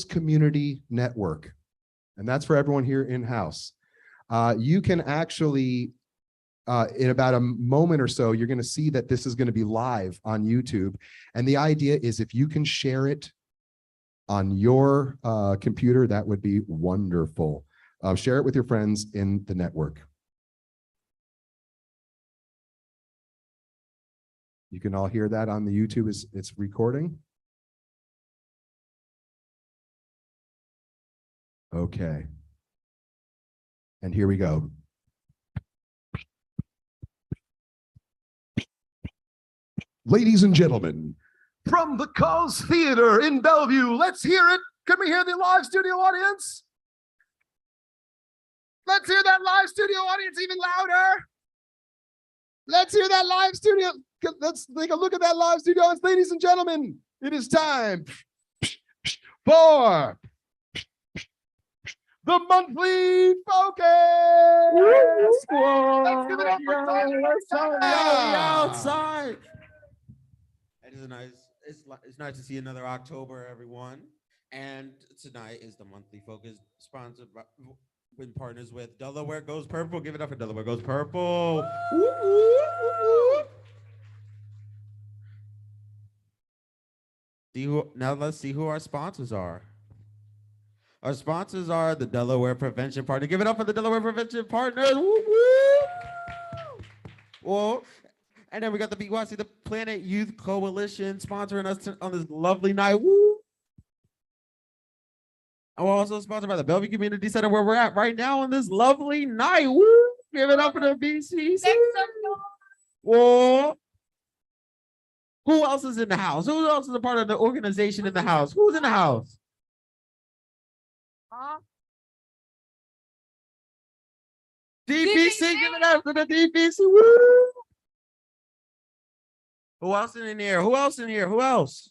Community Network, and that's for everyone here in-house. You can actually, in about a moment or so, you're going to see that this is going to be live on YouTube. And the idea is if you can share it on your computer, that would be wonderful. Share it with your friends in the network. You can all hear that on the YouTube as it's recording. Okay. And here we go. Ladies and gentlemen, from the Cause Theater in Bellevue, let's hear it. Can we hear the live studio audience? Let's hear that live studio audience even louder. Let's hear that live studio. Let's take a look at that live studio audience. Ladies and gentlemen, it is time for the monthly focus. Let's give it up for outside. It is nice. It's nice to see another October, everyone. And tonight is the monthly focus, sponsored by, in partners with Delaware Goes Purple. Give it up for Delaware Goes Purple. Now let's see who our sponsors are. Our sponsors are the Delaware Prevention Partner. Give it up for the Delaware Prevention Partners. Whoa. And then we got the BYC, the Planet Youth Coalition, sponsoring us on this lovely night. Woo. And we're also sponsored by the Bellevue Community Center, where we're at right now on this lovely night. Woo. Give it up for the BCC. Whoa. Who else is in the house? Who else is a part of the organization in the house? Who's in the house? DPC, give it up for the DPC. Woo! Who else in here? Who else in here? Who else?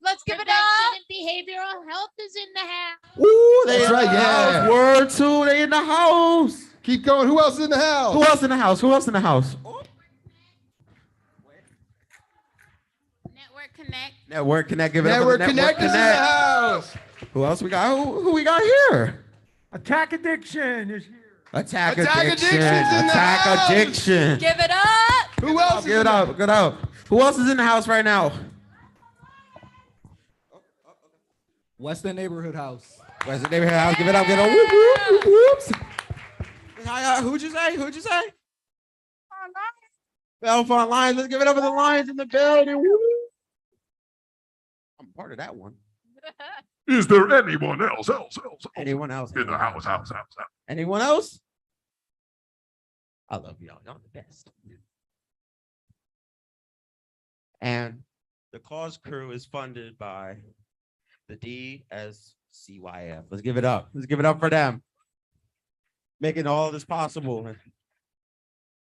Let's give it up. And behavioral health is in the house. Ooh, that's right. Yeah. Word two. They in the house. Keep going. Who else is in the house? Who else in the house? Who else in the house? Network Connect. Network Connect. Give it Network up for the Connect is in the house. Who else we got? Who we got here? Attack Addiction is here. Attack Addiction's Addiction. in the Attack house. Addiction. Give it up. Who else? Give it up. Give it up. Who else is in the house right now? Western Neighborhood House. Western Neighborhood House. Give it up. Give it up. Whoop, whoop, whoop, whoop. Who'd you say? Who'd you say? Belfont Lions. Let's give it up for the Lions in the building. Woo. I'm part of that one. Is there anyone else? Anyone else? In the house. Anyone else? I love y'all. Y'all the best. And the Cause crew is funded by the DSCYF. Let's give it up. Let's give it up for them. Making all of this possible.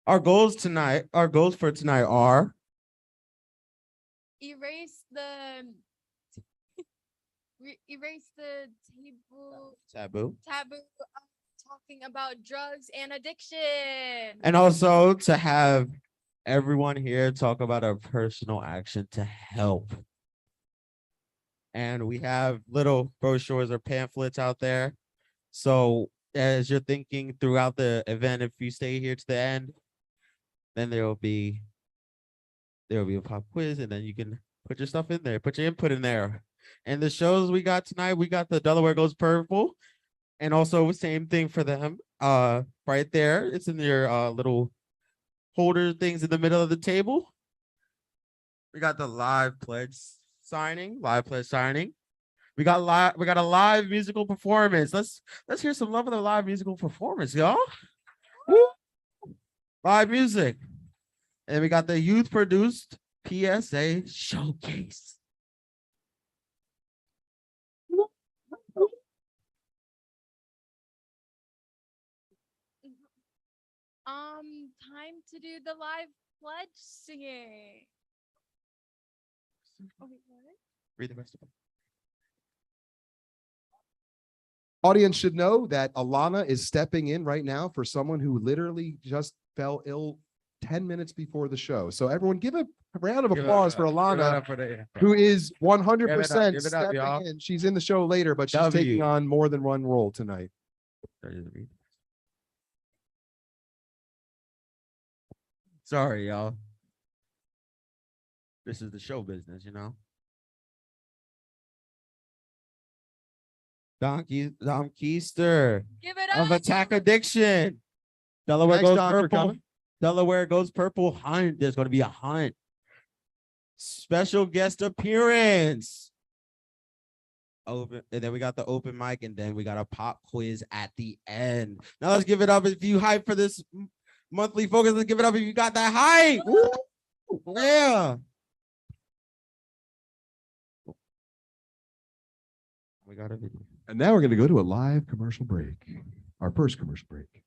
Our goals for tonight are Erase the taboo. Talking about drugs and addiction. And also to have everyone here talk about our personal action to help. And we have little brochures or pamphlets out there. So as you're thinking throughout the event, if you stay here to the end, then there will be a pop quiz, and then you can put your stuff in there, put your input in there. And the shows we got tonight, we got the Delaware Goes Purple, and also same thing for them. Right there, it's in your little holder things in the middle of the table. We got the live pledge signing. We got a live musical performance. Let's hear some love of the live musical performance, y'all. Woo. Live music. And we got the youth produced PSA showcase. Time to do the live pledge singing. Oh, wait, what? Read the rest of it. Audience should know that Alana is stepping in right now for someone who literally just fell ill 10 minutes before the show. So everyone give a round of Give it applause up, for give it Alana, up for the- who is 100% give it up, stepping y'all. in. She's in the show later, but she's W. taking on more than one role tonight. Sorry, y'all. This is the show business, you know. Don Keister Give it of up. Attack Addiction. Delaware Thanks, goes Don, for purple. coming. Delaware goes purple. Hunt. There's going to be a hunt. Special guest appearance. Open, and then we got the open mic, and then we got a pop quiz at the end. Now let's give it up if you hype for this monthly focus. Let's give it up if you got that hype. Woo! Yeah. We got a video. And now we're going to go to a live commercial break, our first commercial break.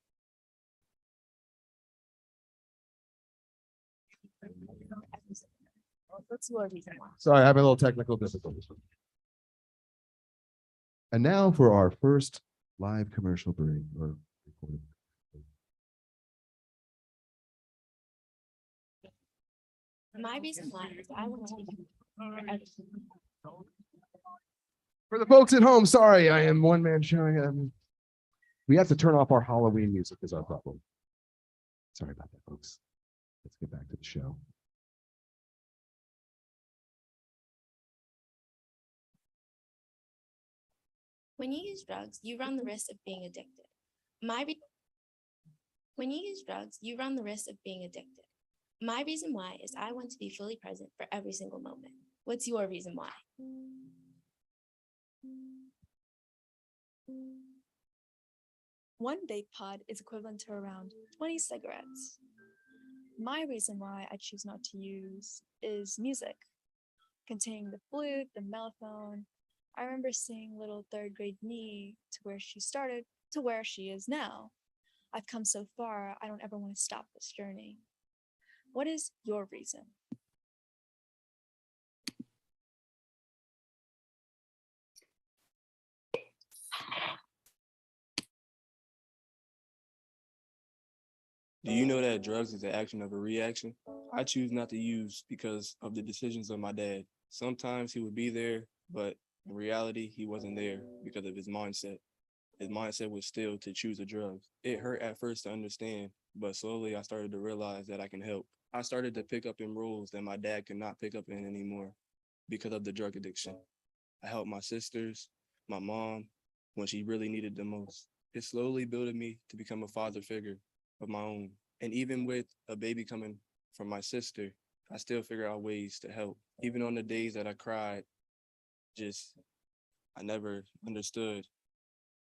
Sorry, I have a little technical difficulties. And now for our first live commercial break or recording. My reason why is I want to be For the folks at home, sorry, I am one man show. We have to turn off our Halloween music is our problem. Sorry about that, folks. Let's get back to the show. When you use drugs, you run the risk of being addicted. When you use drugs, you run the risk of being addicted. My reason why is I want to be fully present for every single moment. What's your reason why? One vape pod is equivalent to around 20 cigarettes. My reason why I choose not to use is music, containing the flute, the mellophone. I remember seeing little third grade me to where she started to where she is now. I've come so far, I don't ever want to stop this journey. What is your reason? Do you know that drugs is the action of a reaction? I choose not to use because of the decisions of my dad. Sometimes he would be there, but in reality, he wasn't there because of his mindset. His mindset was still to choose a drug. It hurt at first to understand, but slowly I started to realize that I can help. I started to pick up in roles that my dad could not pick up in anymore because of the drug addiction. I helped my sisters, my mom, when she really needed the most. It slowly built me to become a father figure of my own. And even with a baby coming from my sister, I still figure out ways to help. Even on the days that I cried, I never understood.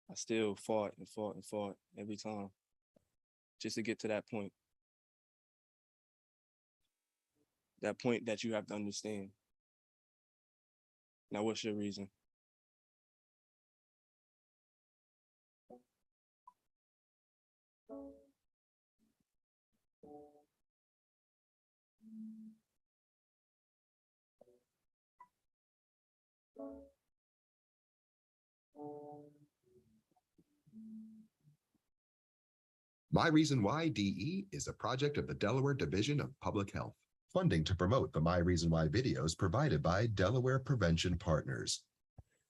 I still fought and fought and fought every time just to get to that point. That point that you have to understand. Now, what's your reason? My Reason Why DE is a project of the Delaware Division of Public Health. Funding to promote the My Reason Why videos provided by Delaware Prevention Partners.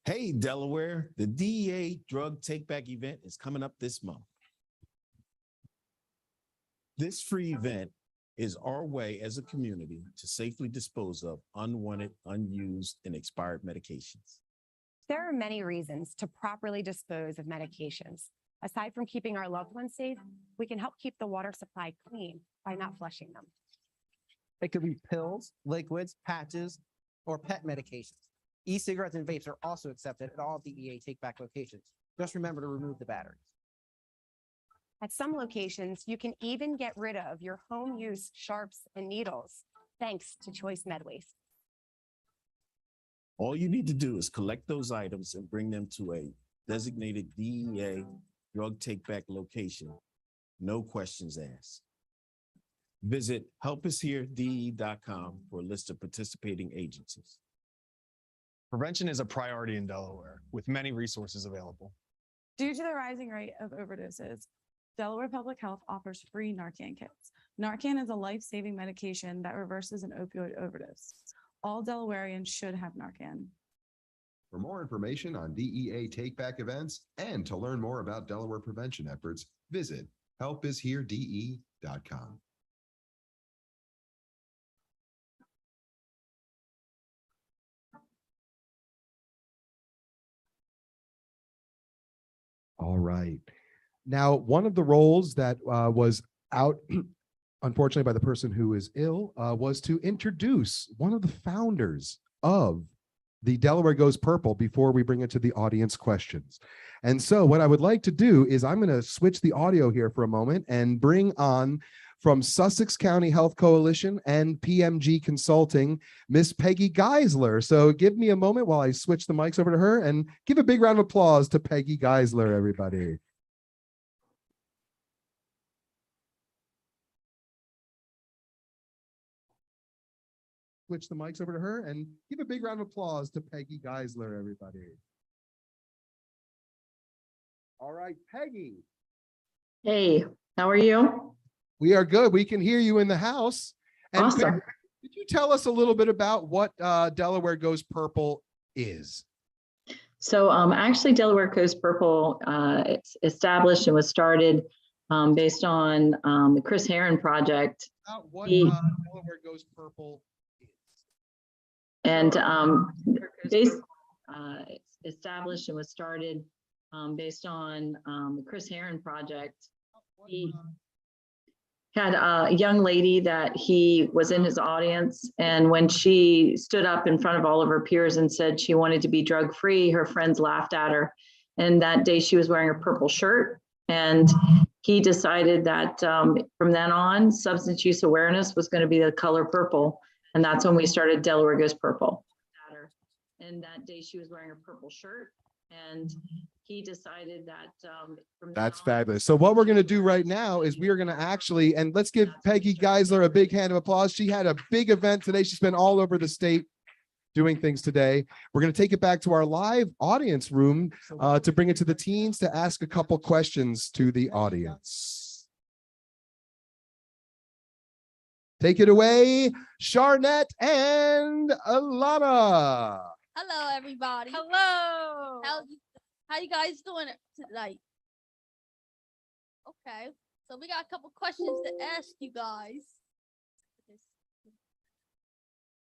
Hey, Delaware, the DEA drug take-back event is coming up this month. This free event is our way as a community to safely dispose of unwanted, unused, and expired medications. There are many reasons to properly dispose of medications. Aside from keeping our loved ones safe, we can help keep the water supply clean by not flushing them. It could be pills, liquids, patches, or pet medications. E-cigarettes and vapes are also accepted at all DEA take-back locations. Just remember to remove the batteries. At some locations, you can even get rid of your home use sharps and needles, thanks to Choice Med Waste. All you need to do is collect those items and bring them to a designated DEA drug take-back location. No questions asked. Visit helpusherede.com for a list of participating agencies. Prevention is a priority in Delaware, with many resources available. Due to the rising rate of overdoses, Delaware Public Health offers free Narcan kits. Narcan is a life-saving medication that reverses an opioid overdose. All Delawareans should have Narcan. For more information on DEA take-back events and to learn more about Delaware prevention efforts, visit helpisherede.com. All right. Now, one of the roles that was out, unfortunately, by the person who is ill, was to introduce one of the founders of the Delaware Goes Purple before we bring it to the audience questions. And so what I would like to do is I'm going to switch the audio here for a moment and bring on from Sussex County Health Coalition and PMG Consulting, Miss Peggy Geisler. So give me a moment while I switch the mics over to her and give a big round of applause to Peggy Geisler, everybody. Switch the mics over to her and give a big round of applause to Peggy Geisler, everybody. All right, Peggy. Hey, how are you? We are good. We can hear you in the house. And Awesome. could you tell us a little bit about what Delaware Goes Purple is? So actually Delaware Goes Purple, it's established and was started based on the Chris Herron project. What He- Delaware Goes Purple is. And it's established and was started based on the Chris Herron project. He had a young lady that he was in his audience, and when she stood up in front of all of her peers and said she wanted to be drug-free, her friends laughed at her. And that day she was wearing a purple shirt, and he decided that from then on, substance use awareness was going to be the color purple. And that's when we started Delaware Goes Purple. And that day she was wearing a purple shirt, and he decided that from That's fabulous. So what we're going to do right now is we are going to actually, and let's give Peggy Geisler a big hand of applause. She had a big event today. She's been all over the state doing things today. We're going to take it back to our live audience room to bring it to the teens to ask a couple questions to the audience. Take it away, Charnette and Alana. Hello, everybody. Hello. How you guys doing tonight? Okay, so we got a couple questions to ask you guys.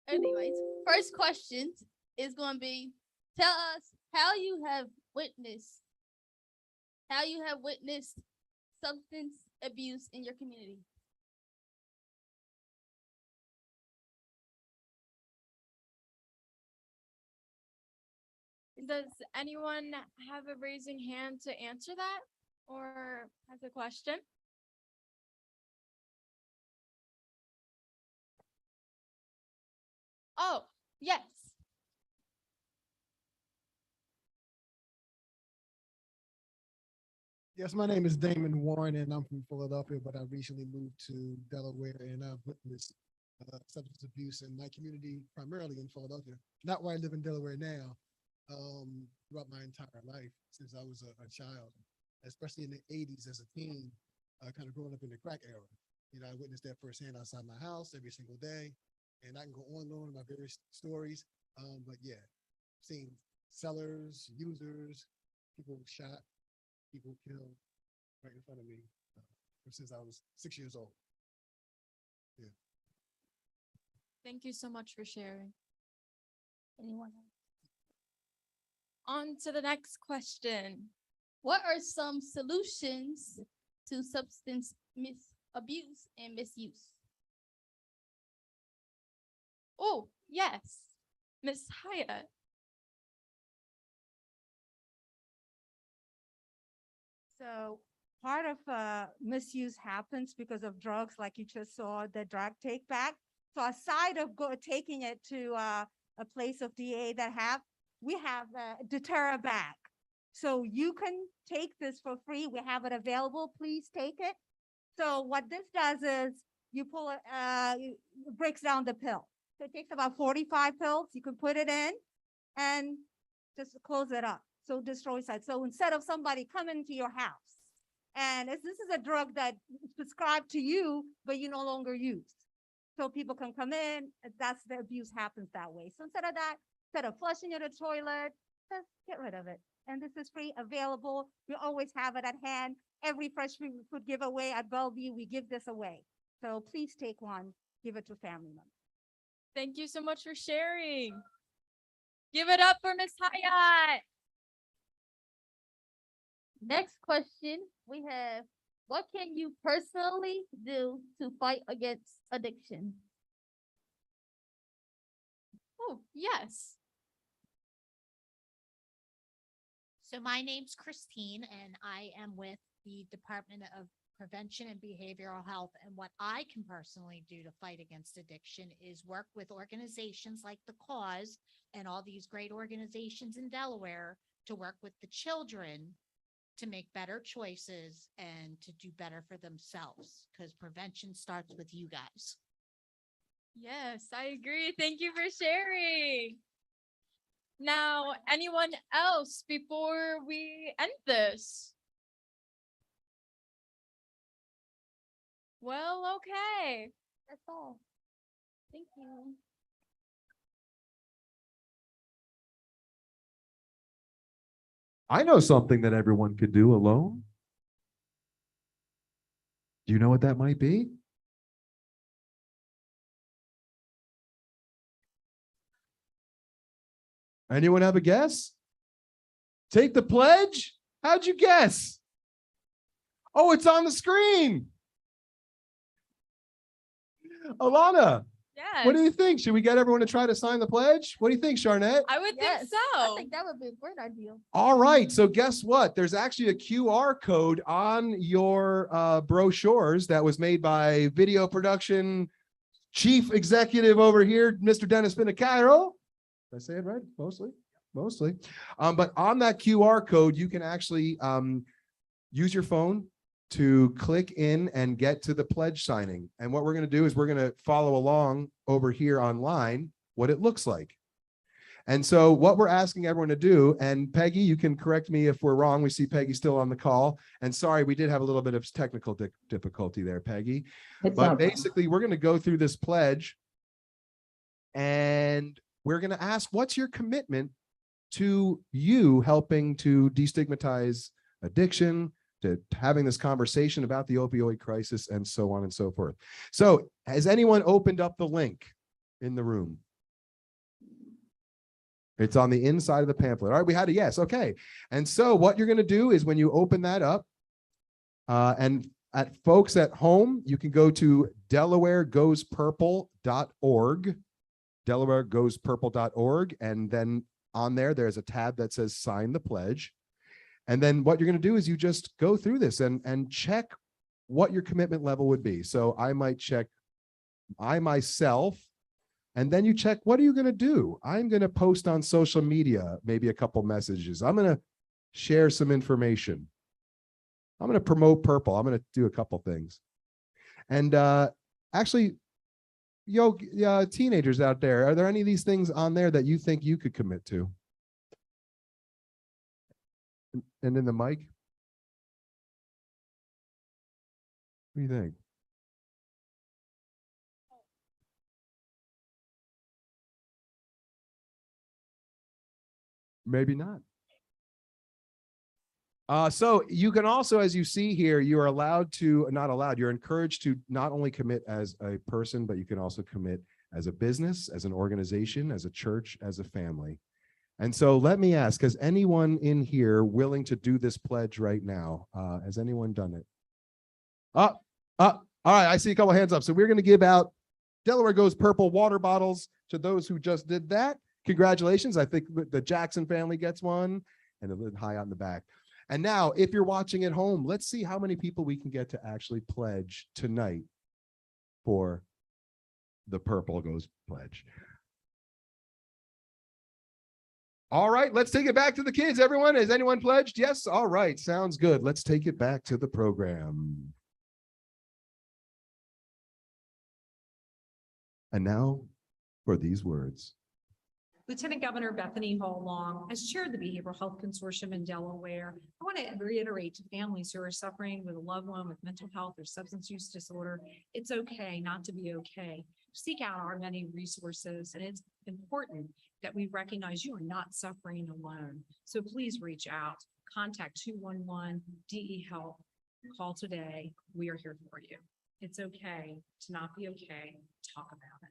Anyways, first question is going to be, tell us how you have witnessed substance abuse in your community. Does anyone have a raising hand to answer that or has a question? Oh, yes. Yes, my name is Damon Warren, and I'm from Philadelphia, but I recently moved to Delaware, and I've witnessed substance abuse in my community, primarily in Philadelphia. Not where I live in Delaware now, throughout my entire life since I was a child, especially in the 80s as a teen, kind of growing up in the crack era. You know, I witnessed that firsthand outside my house every single day, and I can go on and on about various stories. But yeah, seeing sellers, users, people shot, people killed right in front of me since I was 6 years old. Yeah. Thank you so much for sharing. Anyone else? On to the next question. What are some solutions to substance abuse and misuse? Oh, yes, Miss Hyatt. So part of misuse happens because of drugs, like you just saw the drug take back. So aside of taking it to a place of DA we have deter back. So you can take this for free. We have it available. Please take it. So what this does is you pull it, it breaks down the pill. So it takes about 45 pills. You can put it in and just close it up. So it destroys that. So instead of somebody coming to your house And this is a drug that is prescribed to you, but you no longer use. So people can come in, that's the abuse happens that way. So instead of that, instead of flushing it in the toilet, just get rid of it. And this is free, available. We always have it at hand. Every fresh food giveaway at Bellevue, we give this away. So please take one, give it to family members. Thank you so much for sharing. Give it up for Miss Hyatt. Next question we have, what can you personally do to fight against addiction? Oh, yes. So my name's Christine and I am with the Department of Prevention and Behavioral Health. And what I can personally do to fight against addiction is work with organizations like The Cause and all these great organizations in Delaware to work with the children to make better choices and to do better for themselves, because prevention starts with you guys. Yes, I agree. Thank you for sharing. Now, anyone else before we end this? Well, okay. That's all. Thank you. I know something that everyone could do alone. Do you know what that might be? Anyone have a guess? Take the pledge? How'd you guess? Oh, it's on the screen. Alana, Yes. what do you think? Should we get everyone to try to sign the pledge? What do you think, Charnette? I would Yes, think so. I think that would be a great idea. All right. So guess what? There's actually a QR code on your brochures that was made by video production chief executive over here, Mr. Dennis Pinacaro. Did I say it right? Mostly. But on that QR code, you can actually use your phone to click in and get to the pledge signing. And what we're going to do is we're going to follow along over here online what it looks like. And so what we're asking everyone to do, and Peggy, you can correct me if we're wrong. We see Peggy still on the call. And sorry, we did have a little bit of technical difficulty there, Peggy. But basically, we're going to go through this pledge and we're going to ask, what's your commitment to you helping to destigmatize addiction, to having this conversation about the opioid crisis, and so on and so forth. So has anyone opened up the link in the room? It's on the inside of the pamphlet. All right, we had a yes. Okay. And so what you're going to do is when you open that up, and at folks at home, you can go to delawaregoespurple.org, delawaregoespurple.org, and then on there, there's a tab that says sign the pledge. And then what you're going to do is you just go through this and check what your commitment level would be. So I might check I myself, and then you check, what are you going to do? I'm going to post on social media, maybe a couple messages. I'm going to share some information. I'm going to promote Purple. I'm going to do a couple things. And actually, teenagers out there, are there any of these things on there that you think you could commit to? And in the mic? What do you think? Maybe not. So you can also, as you see here, you are allowed to, not allowed, you're encouraged to not only commit as a person, but you can also commit as a business, as an organization, as a church, as a family. And so let me ask, has anyone in here willing to do this pledge right now? Has anyone done it? All right, I see a couple hands up. So we're going to give out Delaware Goes Purple water bottles to those who just did that. Congratulations. I think the Jackson family gets one, and a little high on the back. And now, if you're watching at home, let's see how many people we can get to actually pledge tonight for the Purple Goes pledge. All right, let's take it back to the kids. Everyone, has anyone pledged? Yes. All right, sounds good. Let's take it back to the program. And now for these words. Lieutenant Governor Bethany Hall Long has chaired the Behavioral Health Consortium in Delaware. I want to reiterate to families who are suffering with a loved one with mental health or substance use disorder, it's okay not to be okay. Seek out our many resources, and it's important that we recognize you are not suffering alone. So please reach out, contact 211 DE Help, call today. We are here for you. It's okay to not be okay. Talk about it.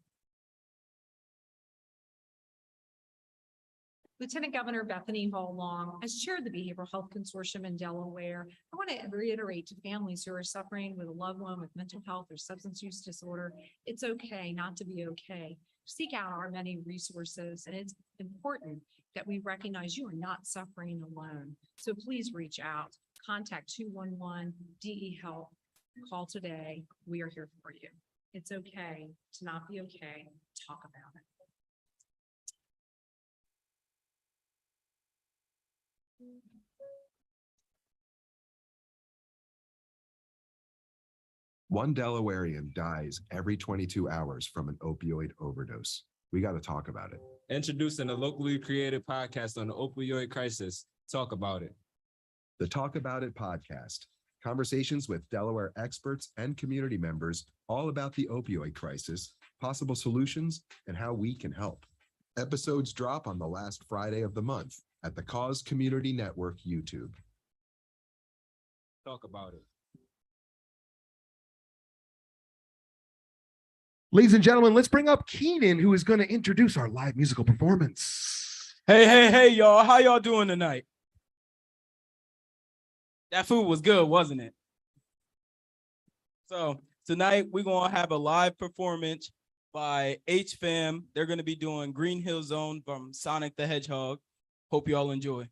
Lieutenant Governor Bethany Hall Long has chaired the Behavioral Health Consortium in Delaware. I want to reiterate to families who are suffering with a loved one with mental health or substance use disorder, it's okay not to be okay. Seek out our many resources, and it's important that we recognize you are not suffering alone. So please reach out, contact 211 DE Help, call today. We are here for you. It's okay to not be okay. Talk about it. One Delawarean dies every 22 hours from an opioid overdose. We got to talk about it. Introducing a locally created podcast on the opioid crisis. Talk about it. The Talk About It podcast. Conversations with Delaware experts and community members all about the opioid crisis, possible solutions, and how we can help. Episodes drop on the last Friday of the month at the Cause Community Network YouTube. Talk about it. Ladies and gentlemen, let's bring up Keenan, who is going to introduce our live musical performance. Hey, y'all. How y'all doing tonight? That food was good, wasn't it? So tonight we're going to have a live performance by H-Fam. They're going to be doing Green Hill Zone from Sonic the Hedgehog. Hope you all enjoy.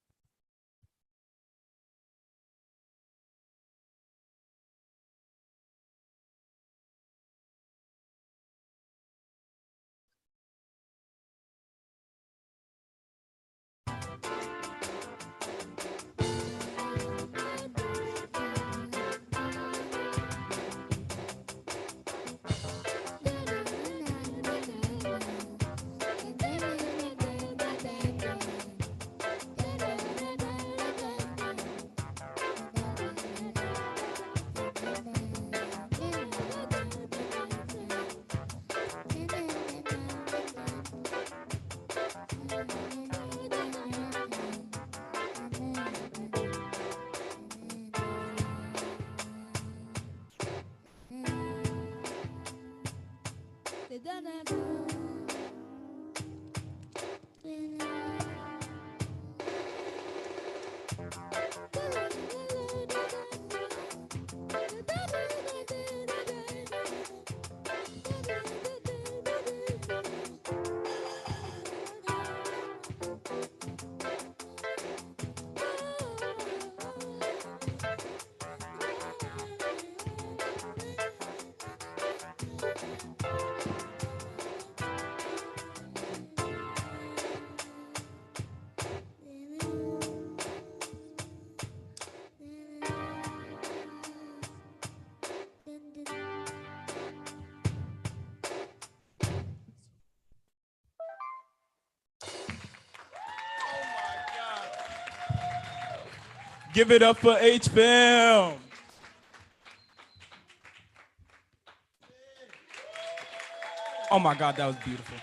Give it up for H-Fam. Oh my God, that was beautiful.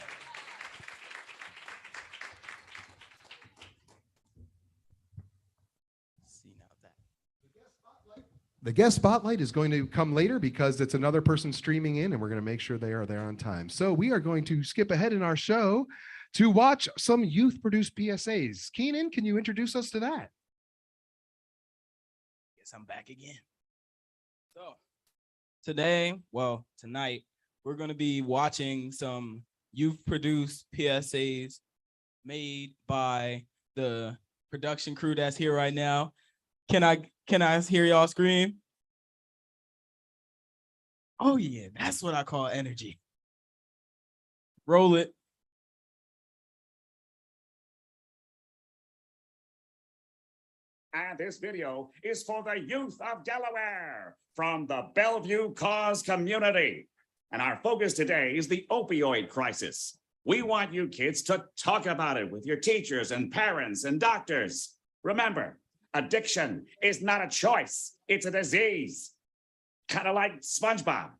The guest spotlight is going to come later because it's another person streaming in, and we're going to make sure they are there on time. So we are going to skip ahead in our show to watch some youth-produced PSAs. Keenan, can you introduce us to that? Guess I'm back again. So tonight, we're going to be watching some youth-produced PSAs made by the production crew that's here right now. Can I hear y'all scream? Oh yeah, that's what I call energy. Roll it. And this video is for the youth of Delaware from the Bellevue Cause community. And our focus today is the opioid crisis. We want you kids to talk about it with your teachers and parents and doctors. Remember, addiction is not a choice, it's a disease. Kind of like SpongeBob.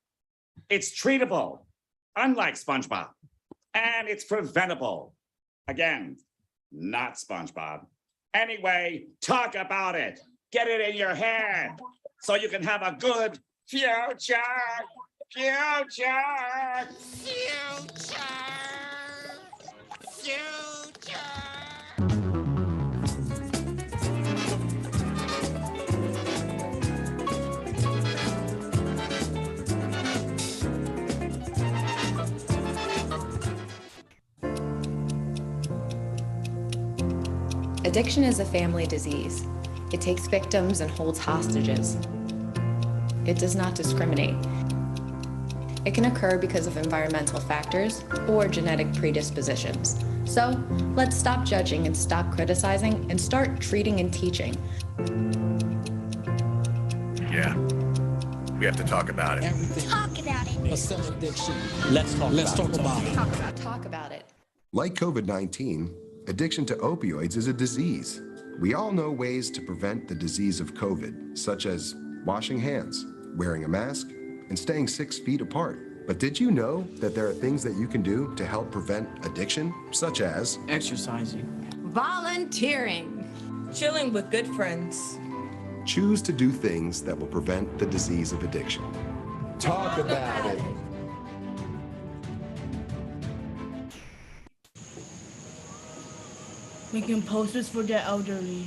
It's treatable, unlike SpongeBob. And it's preventable. Again, not SpongeBob. Anyway, talk about it. Get it in your head so you can have a good future. Addiction is a family disease. It takes victims and holds hostages. It does not discriminate. It can occur because of environmental factors or genetic predispositions. So let's stop judging and stop criticizing and start treating and teaching. Yeah. We have to talk about it. Talk about it. Addiction. Let's talk about it. Talk about it. Like COVID-19, addiction to opioids is a disease. We all know ways to prevent the disease of COVID, such as washing hands, wearing a mask, and staying 6 feet apart. But did you know that there are things that you can do to help prevent addiction, such as Exercising. Volunteering. Chilling with good friends. choose to do things that will prevent the disease of addiction? Talk about it. Making posters for the elderly.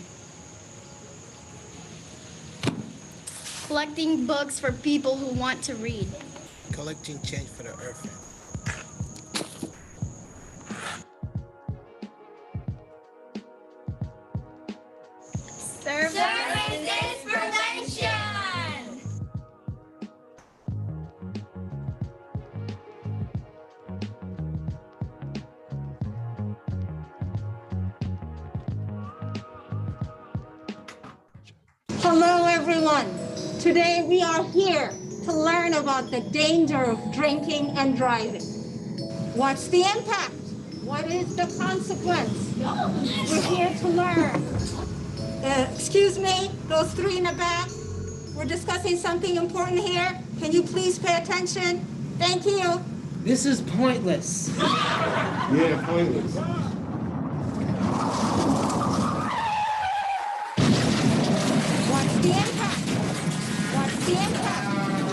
Collecting books for people who want to read. Collecting change for the orphan. Services prevention. Hello, everyone. Today we are here to learn about the danger of drinking and driving. What's the impact? What is the consequence? We're here to learn. Excuse me, those three in the back. We're discussing something important here. Can you please pay attention? Thank you. This is pointless. Yeah, pointless. What's the impact? What's the impact?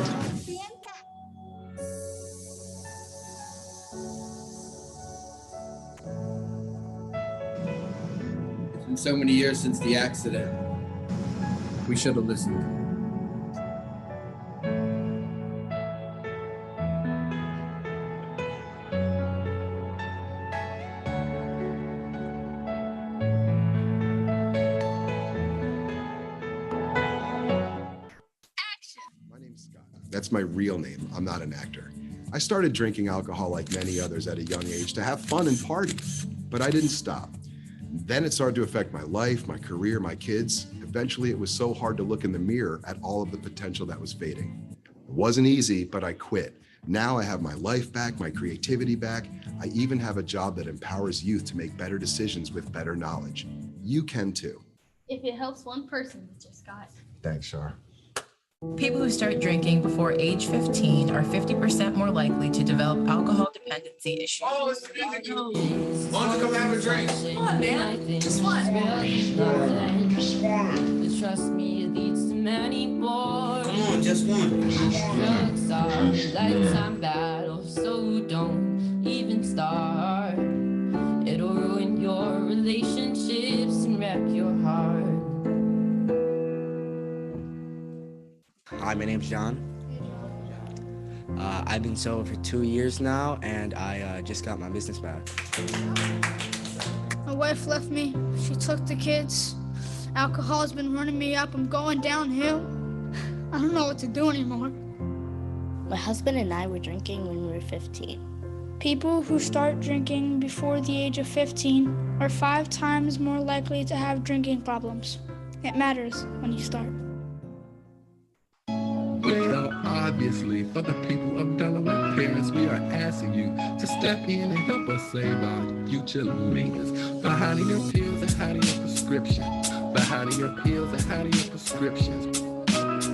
What's the impact? It's been so many years since the accident. We should have listened. My name's Scott. That's my real name. I'm not an actor. I started drinking alcohol like many others at a young age to have fun and party, but I didn't stop. Then it started to affect my life, my career, my kids. Eventually, it was so hard to look in the mirror at all of the potential that was fading. It wasn't easy, but I quit. Now I have my life back, my creativity back. I even have a job that empowers youth to make better decisions with better knowledge. You can too. If it helps one person, Mr. Scott. Thanks, Shar. People who start drinking before age 15 are 50% more likely to develop alcohol dependency issues. Oh, it's the music. Why don't you come have a drink? Come on, man. Just one. Trust me, it leads to many more. Come on, just one. Drugs are a lifetime battle, so don't even start. It'll ruin your relationships and wreck your heart. Hi, my name's John. I've been sober for 2 years now, and I just got my business back. My wife left me. She took the kids. Alcohol's been running me up. I'm going downhill. I don't know what to do anymore. My husband and I were drinking when we were 15. People who start drinking before the age of 15 are 5 times more likely to have drinking problems. It matters when you start. But you know, Obviously, for the people of Delaware, parents, we are asking you to step in and help us save our future leaders by hiding your pills and hiding your prescriptions. By hiding your pills and hiding your prescriptions.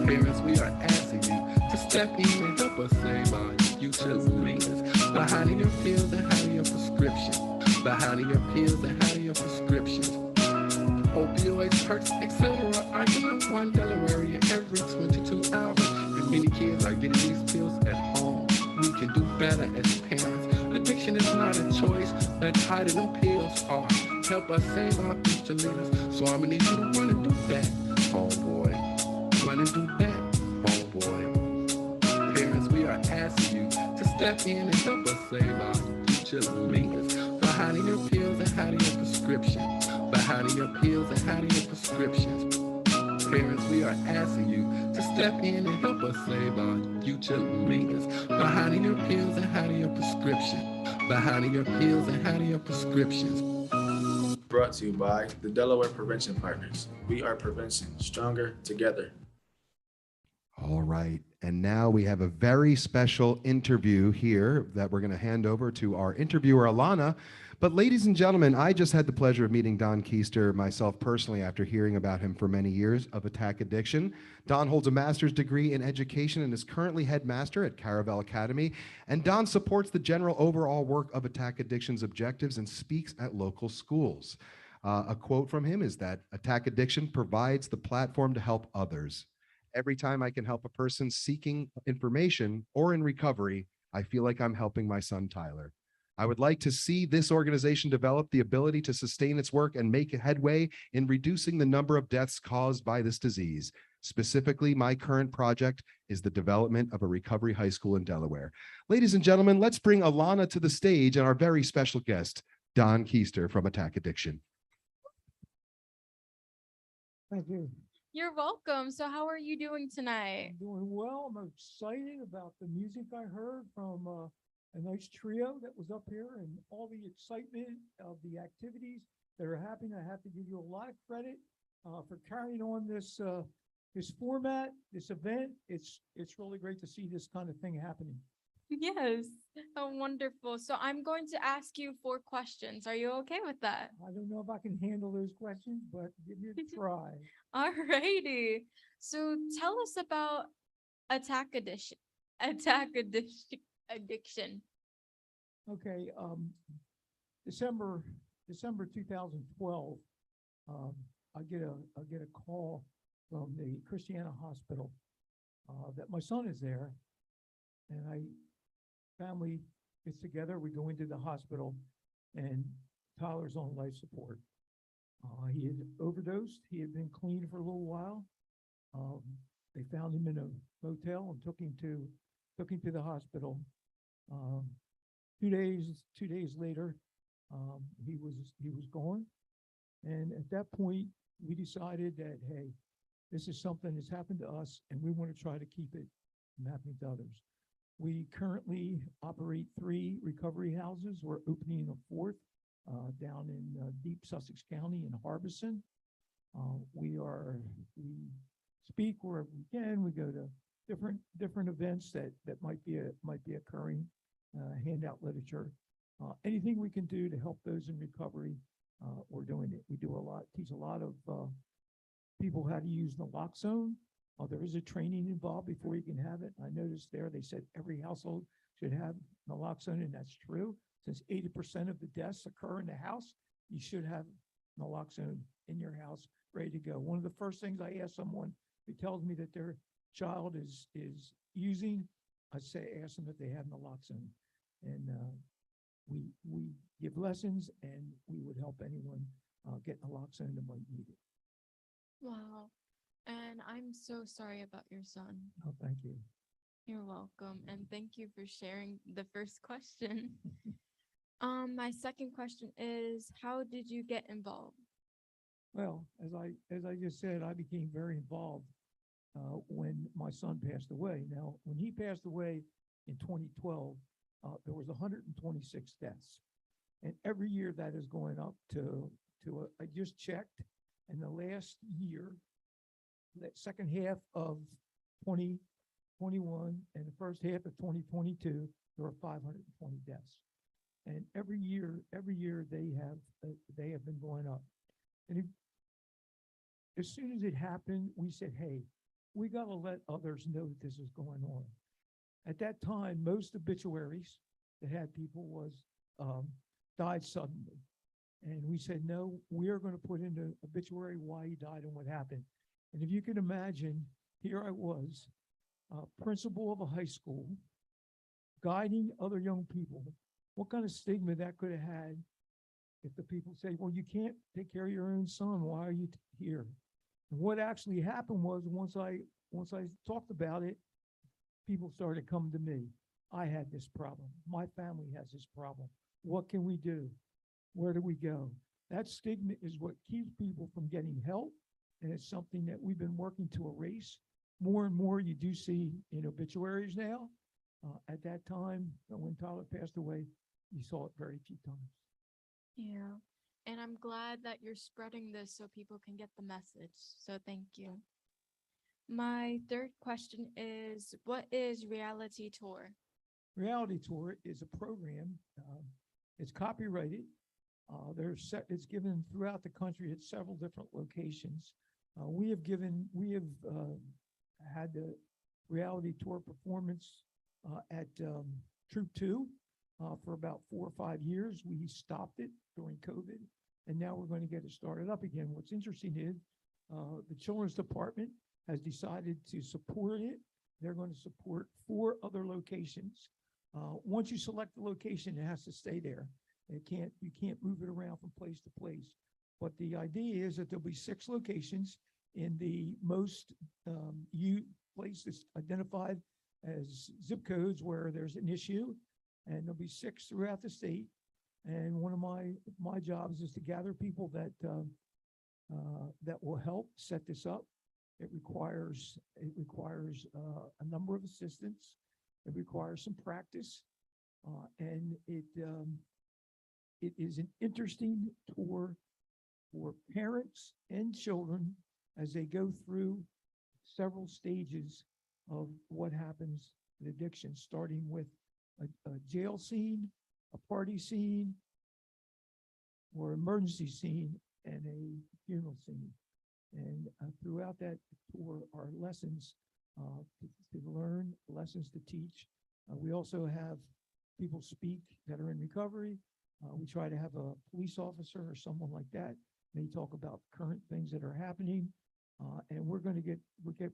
Parents, we are asking you to step in and help us save our future leaders by hiding your pills and hiding your prescriptions. By hiding your pills and hiding your prescriptions. Opioids, perks, etc. are in one Delaware every 22 hours. And many kids are getting these pills at home. We can do better as parents. Addiction is not a choice, but hiding them pills are. Help us save our future leaders. So I'm gonna need you to run and do that, homeboy. Run and do that, homeboy. Parents, we are asking you to step in and help us save our future leaders by hiding your pills and hiding your prescriptions. By hiding your pills and hiding your prescriptions. Parents, we are asking you to step in and help us save our future leaders by hiding your pills and hiding your prescription. By hiding your pills and hiding your prescriptions. Brought to you by the Delaware Prevention Partners. We are prevention, stronger together. All right. And now we have a very special interview here that we're going to hand over to our interviewer, Alana. But ladies and gentlemen, I just had the pleasure of meeting Don Keister myself personally after hearing about him for many years of attack addiction. Don holds a master's degree in education and is currently headmaster at Caravel Academy. And Don supports the general overall work of attack addiction's objectives and speaks at local schools. A quote from him is that attack addiction provides the platform to help others. Every time I can help a person seeking information or in recovery, I feel like I'm helping my son, Tyler. I would like to see this organization develop the ability to sustain its work and make a headway in reducing the number of deaths caused by this disease. Specifically, my current project is the development of a recovery high school in Delaware. Ladies and gentlemen, let's bring Alana to the stage and our very special guest, Don Keister from Attack Addiction. Thank you. You're welcome. So how are you doing tonight? I'm doing well. I'm excited about the music I heard from a nice trio that was up here and all the excitement of the activities that are happening. I have to give you a lot of credit for carrying on this this format, this event. It's really great to see this kind of thing happening. Yes. Oh, wonderful. So I'm going to ask you 4 questions. Are you okay with that? I don't know if I can handle those questions, but give me a try. All righty. So tell us about attack addiction. Addiction. Okay, December 2012, I get a call from the Christiana Hospital that my son is there, and family gets together. We go into the hospital, and Tyler's on life support. He had overdosed. He had been clean for a little while. They found him in a motel and took him to the hospital. 2 days later, he was gone. And at that point, we decided that, hey, this is something that's happened to us, and we want to try to keep it from happening to others. We currently operate 3 recovery houses. We're opening a 4th down in deep Sussex County in Harbison. We speak wherever we can. We go to different events that might be occurring. Hand out literature. Anything we can do to help those in recovery, we're doing it. We do a lot, teach a lot of people how to use naloxone. There is a training involved before you can have it. I noticed there they said every household should have naloxone, and that's true. Since 80% of the deaths occur in the house, you should have naloxone in your house ready to go. One of the first things I ask someone who tells me that their child is using, ask them if they have naloxone. And we give lessons, and we would help anyone get naloxone that might need it. Wow. And I'm so sorry about your son. Oh, thank you. You're welcome. And thank you for sharing the first question. My second question is, how did you get involved? Well, as I just said, I became very involved when my son passed away. Now, when he passed away in 2012, there was 126 deaths. And every year that is going up to I just checked, in the last year, that second half of 21, and the first half of 2022, there were 520 deaths. And every year they have been going up. And as soon as it happened, we said, hey, we got to let others know that this is going on. At that time, most obituaries that had people was died suddenly. And we said, no, we are going to put in the obituary why he died and what happened. And if you can imagine, here I was, principal of a high school, guiding other young people. What kind of stigma that could have had if the people say, well, you can't take care of your own son, why are you here? And what actually happened was once I talked about it, people started coming to me. I had this problem. My family has this problem. What can we do? Where do we go? That stigma is what keeps people from getting help. And it's something that we've been working to erase. More and more you do see in obituaries now. At that time, when Tyler passed away, you saw it very few times. Yeah. And I'm glad that you're spreading this so people can get the message. So thank you. My third question is, what is Reality Tour? Reality Tour is a program. It's copyrighted. It's given throughout the country at several different locations. We have had the Reality Tour performance at Troop 2 for about 4 or 5 years. We stopped it during COVID, and now we're going to get it started up again. What's interesting is the Children's Department has decided to support it. They're going to support 4 other locations. Once you select the location, it has to stay there. You can't move it around from place to place. But the idea is that there'll be 6 locations in the most places identified as zip codes where there's an issue, and there'll be 6 throughout the state. And one of my jobs is to gather people that will help set this up. It requires a number of assistants. It requires some practice, and it is an interesting tour for parents and children as they go through several stages of what happens with addiction, starting with a jail scene, a party scene, or emergency scene, and a funeral scene. And throughout that tour are lessons to learn, lessons to teach. We also have people speak that are in recovery. We try to have a police officer or someone like that. They talk about current things that are happening. And we're going to get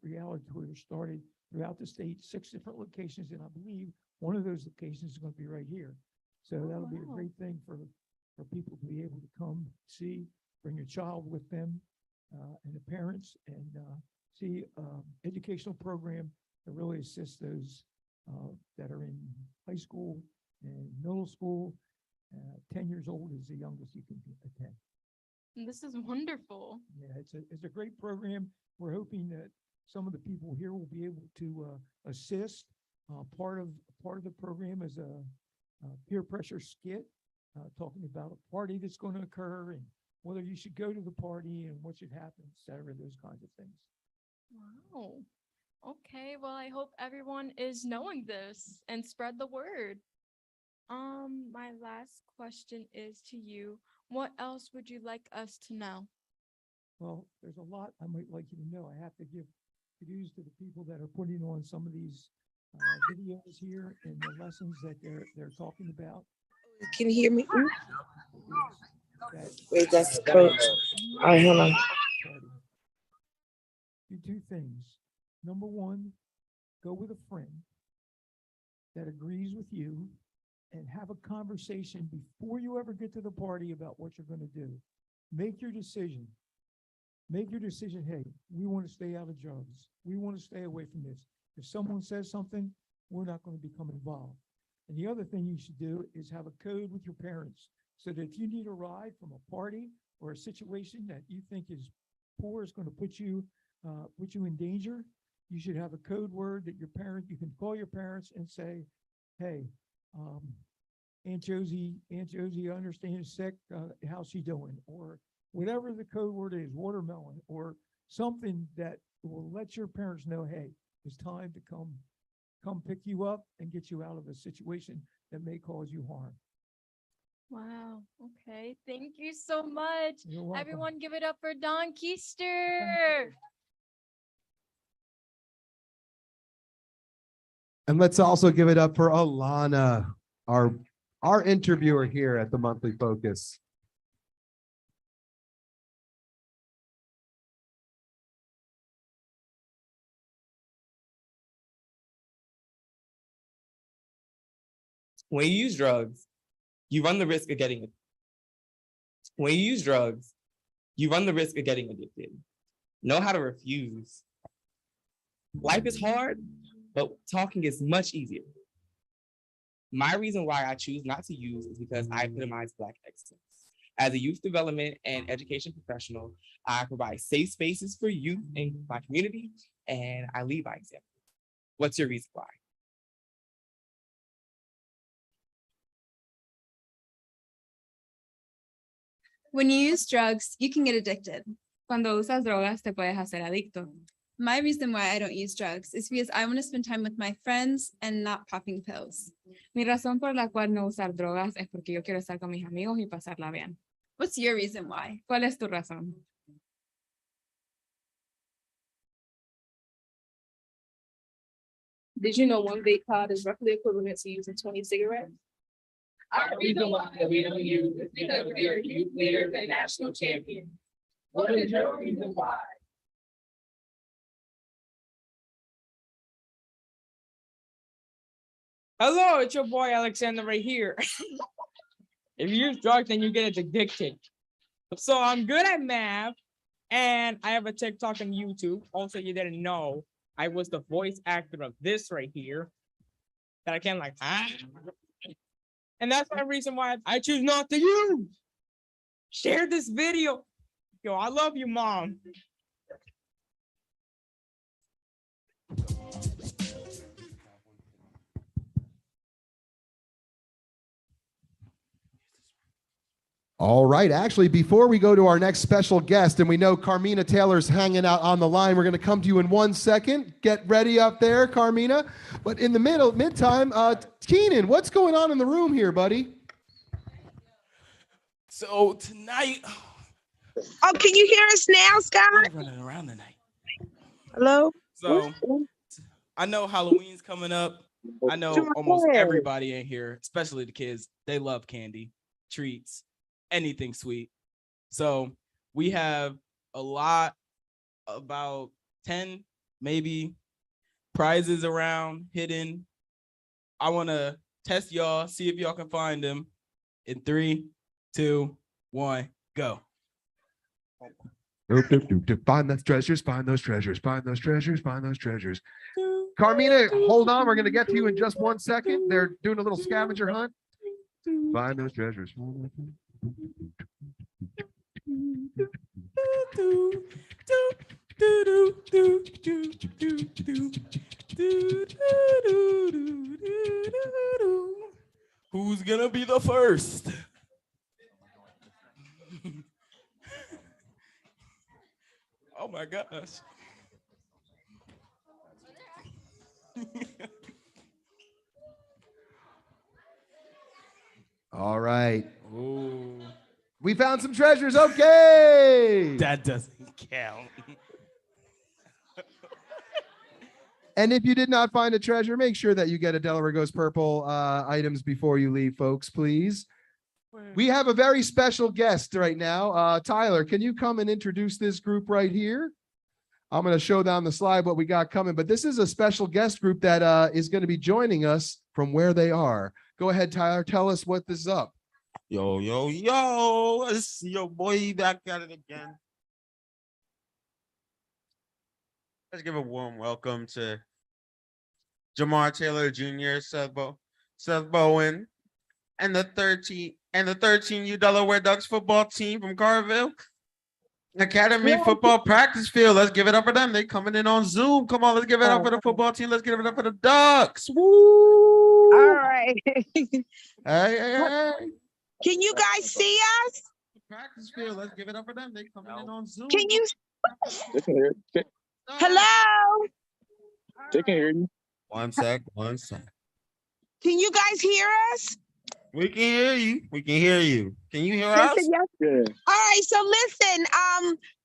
Reality Tour started throughout the state, 6 different locations. And I believe one of those locations is going to be right here. So that'll be a great thing for people to be able to come see, bring your child with them and the parents, and see educational program that really assists those that are in high school and middle school. 10 years old is the youngest you can attend. This is wonderful. Yeah, it's a great program. We're hoping that some of the people here will be able to assist. Part of the program is a peer pressure skit talking about a party that's going to occur and whether you should go to the party and what should happen, et cetera, those kinds of things. Wow. Okay, well, I hope everyone is knowing this and spread the word. My last question is to you. What else would you like us to know? Well, there's a lot I might like you to know. I have to give kudos to the people that are putting on some of these videos here and the lessons that they're talking about. Can you hear me? Wait, that's coach. All right, hold on. Do 2 things. Number 1, go with a friend that agrees with you and have a conversation before you ever get to the party about what you're going to do. Make your decision. Make your decision. Hey, we want to stay out of drugs. We want to stay away from this. If someone says something, we're not going to become involved. And the other thing you should do is have a code with your parents so that if you need a ride from a party or a situation that you think is poor, is going to put you in danger, you should have a code word that you can call your parents and say, hey, Aunt Josie, I understand is sick. How's she doing? Or whatever the code word is, watermelon, or something that will let your parents know, hey, it's time to come come pick you up and get you out of a situation that may cause you harm. Wow. Okay. Thank you so much. You're welcome. Everyone give it up for Don Keister. And let's also give it up for Alana, our interviewer here at the Monthly Focus. When you use drugs, you run the risk of getting addicted. When you use drugs, you run the risk of getting addicted. Know how to refuse. Life is hard, but talking is much easier. My reason why I choose not to use is because I epitomize Black excellence. As a youth development and education professional, I provide safe spaces for youth in my community, and I lead by example. What's your reason why? When you use drugs, you can get addicted. Cuando usas drogas, te puedes hacer adicto. My reason why I don't use drugs is because I want to spend time with my friends and not popping pills. Mi razón por la cual no usar drogas es porque yo quiero estar con mis amigos y pasarla bien. What's your reason why? ¿Cuál es tu razón? Did you know one vape pod is roughly equivalent to using 20 cigarettes? Our reason why we don't use is because we are youth leaders and national champions. What is your reason why? Hello, it's your boy Alexander right here. If you use drugs, then you get addicted. So I'm good at math, and I have a TikTok and YouTube. Also, you didn't know I was the voice actor of this right here. That I can like, and that's my reason why I choose not to use. Share this video. Yo, I love you, Mom. All right. Actually, before we go to our next special guest, and we know Carmina Taylor's hanging out on the line, we're going to come to you in 1 second. Get ready up there, Carmina. But in the meantime, Keenan, what's going on in the room here, buddy? So tonight. Oh, can you hear us now, Scott? Running around tonight. Hello? So I know Halloween's coming up. I know almost everybody in here, especially the kids, they love candy, treats, anything sweet. So we have a lot, about 10 maybe prizes around hidden. I want to test y'all, see if y'all can find them in 3, 2, 1, go. Find those treasures, find those treasures, find those treasures, find those treasures. Carmina, hold on. We're going to get to you in just 1 second. They're doing a little scavenger hunt. Find those treasures. Who's gonna be the first? Oh my gosh. All right. Ooh. We found some treasures. Okay. That doesn't count. And if you did not find a treasure, make sure that you get a Delaware Goes Purple items before you leave, folks, please. We have a very special guest right now. Tyler, can you come and introduce this group right here? I'm going to show down the slide what we got coming, but this is a special guest group that is going to be joining us from where they are. Go ahead, Tyler. Tell us what this is up. Yo, yo, yo, it's your boy back at it again. Let's give a warm welcome to Jamar Taylor Jr., Seth Bowen, and the 13U Delaware Ducks football team from Carville Academy football practice field. Let's give it up for them. They coming in on Zoom. Come on, let's give it up for the football team. Let's give it up for the Ducks. Woo! All right. Hey. Can you guys see us? Practice field. Let's give it up for them. They coming in on Zoom. Can you? They can hear. Hello? They can hear you. One sec, one sec. Can you guys hear us? We can hear you. We can hear you. Can you hear They us? said yes. All right, so listen,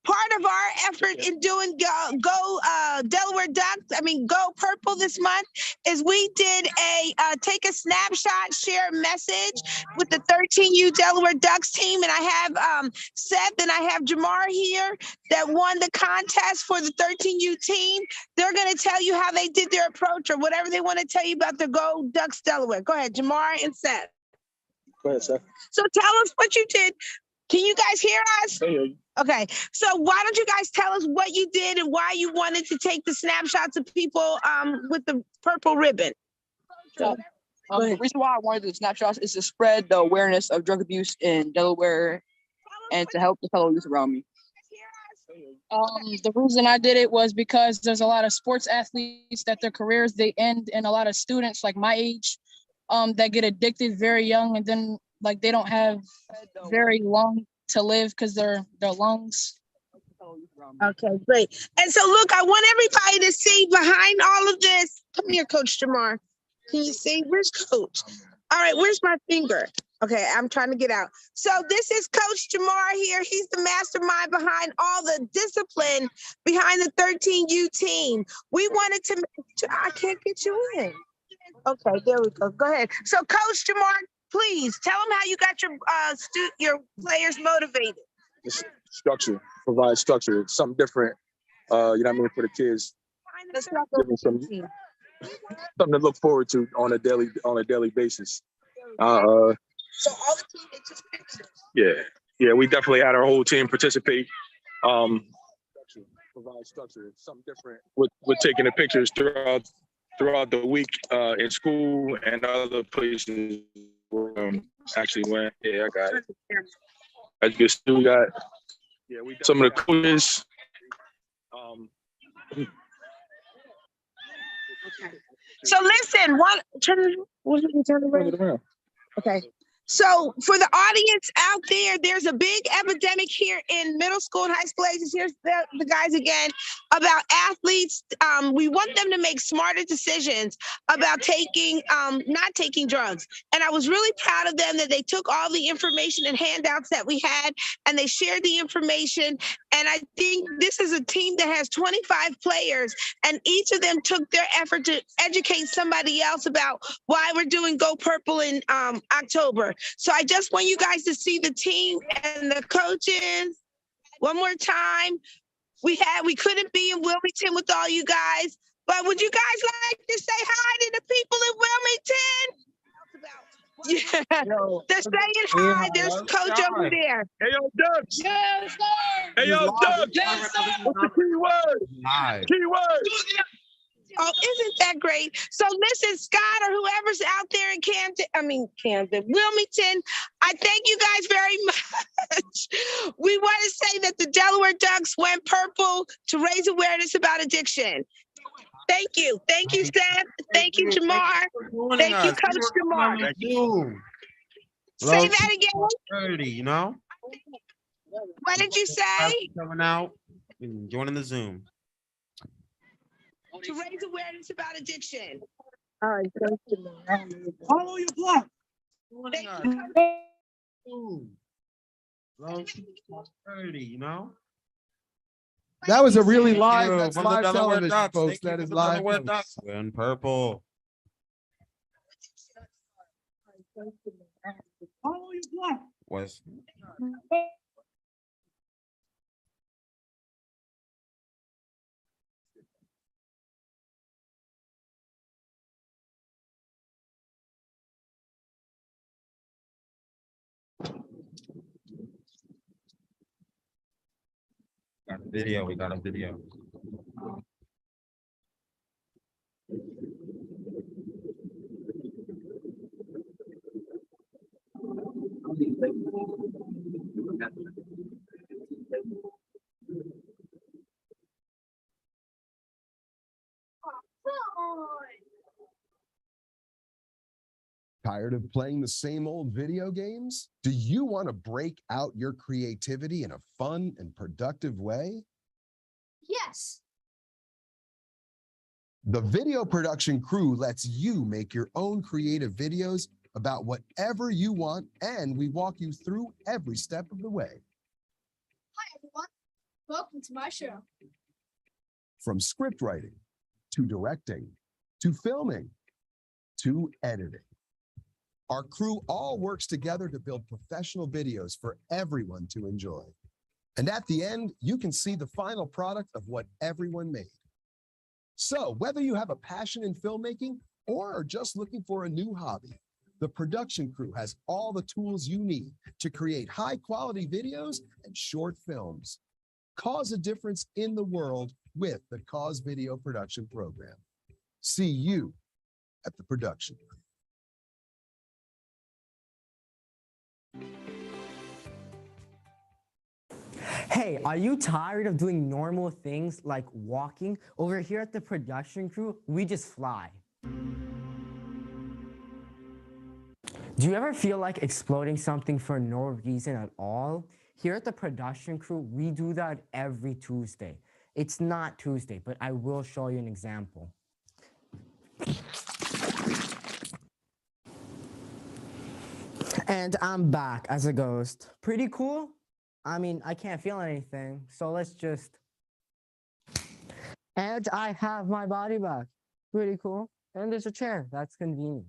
part of our effort in doing go Delaware Ducks, go purple this month is we did a take a snapshot, share a message with the 13U Delaware Ducks team. And I have Seth and I have Jamar here that won the contest for the 13U team. They're gonna tell you how they did their approach or whatever they want to tell you about the Go Ducks Delaware. Go ahead, Jamar and Seth. Go ahead, Seth. So tell us what you did. Can you guys hear us? Okay. So why don't you guys tell us what you did and why you wanted to take the snapshots of people with the purple ribbon? So, the reason why I wanted the snapshots is to spread the awareness of drug abuse in Delaware and to help the fellow youth around me. The reason I did it was because there's a lot of sports athletes that their careers, they end, and a lot of students like my age that get addicted very young, and then like they don't have very long to live because their lungs. Okay, great. And so look, I want everybody to see behind all of this. Come here, Coach Jamar. Can you see? Where's Coach? All right, where's my finger? Okay, I'm trying to get out. So this is Coach Jamar here. He's the mastermind behind all the discipline behind the 13U team. We wanted to, I can't get you in. Okay, there we go. Go ahead. So Coach Jamar, please tell them how you got your players motivated. Just structure, provide structure. It's something different. You know what I mean, for the kids. Give them something to look forward to on a daily basis. So all the team they took pictures. Yeah, we definitely had our whole team participate. Provide structure. It's something different with taking the pictures throughout the week in school and other places where actually went. Yeah, I got it. As you still got some of the coaches. So listen, turn it around. Okay. So for the audience out there, there's a big epidemic here in middle school and high school ages. Here's the guys again about athletes. We want them to make smarter decisions about not taking drugs. And I was really proud of them that they took all the information and handouts that we had and they shared the information. And I think this is a team that has 25 players and each of them took their effort to educate somebody else about why we're doing Go Purple in October. So I just want you guys to see the team and the coaches one more time. We couldn't be in Wilmington with all you guys, but would you guys like to say hi to the people in Wilmington? Yeah, they're saying hi. There's Coach over there. Hey, yo, Dubs. Yes, sir. Hey, yo, Dubs. Yes, sir. What's the key word? Hi. Key word. Oh, isn't that great? So listen, Scott or whoever's out there in Wilmington, I thank you guys very much. We want to say that the Delaware Ducks went purple to raise awareness about addiction. Thank you. Thank you, Seth. Thank you, Jamar. Thank you, Coach Jamar. Thank you. Say that again. 30, you know? What did you say? Coming out, joining the Zoom. To raise awareness about addiction. All right, thank you. Follow your block. Low 30, you know? That was a really live, Yo, that's from the live Delaware television, Ducks. folks. Thank you That for is the live. Delaware folks. Ducks. We're in purple. Follow your block. Was got a video. We got a video. Tired of playing the same old video games? Do you want to break out your creativity in a fun and productive way? Yes. The video production crew lets you make your own creative videos about whatever you want, and we walk you through every step of the way. Hi, everyone. Welcome to my show. From script writing, to directing, to filming, to editing. Our crew all works together to build professional videos for everyone to enjoy. And at the end, you can see the final product of what everyone made. So whether you have a passion in filmmaking or are just looking for a new hobby, the production crew has all the tools you need to create high-quality videos and short films. Cause a difference in the world with the Cause Video Production Program. See you at the production crew. Hey, are you tired of doing normal things like walking? Over here at the production crew, we just fly. Do you ever feel like exploding something for no reason at all? Here at the production crew, we do that every Tuesday. It's not Tuesday, but I will show you an example. And I'm back as a ghost. Pretty cool? I mean, I can't feel anything, so let's just... And I have my body back. Pretty cool. And there's a chair. That's convenient.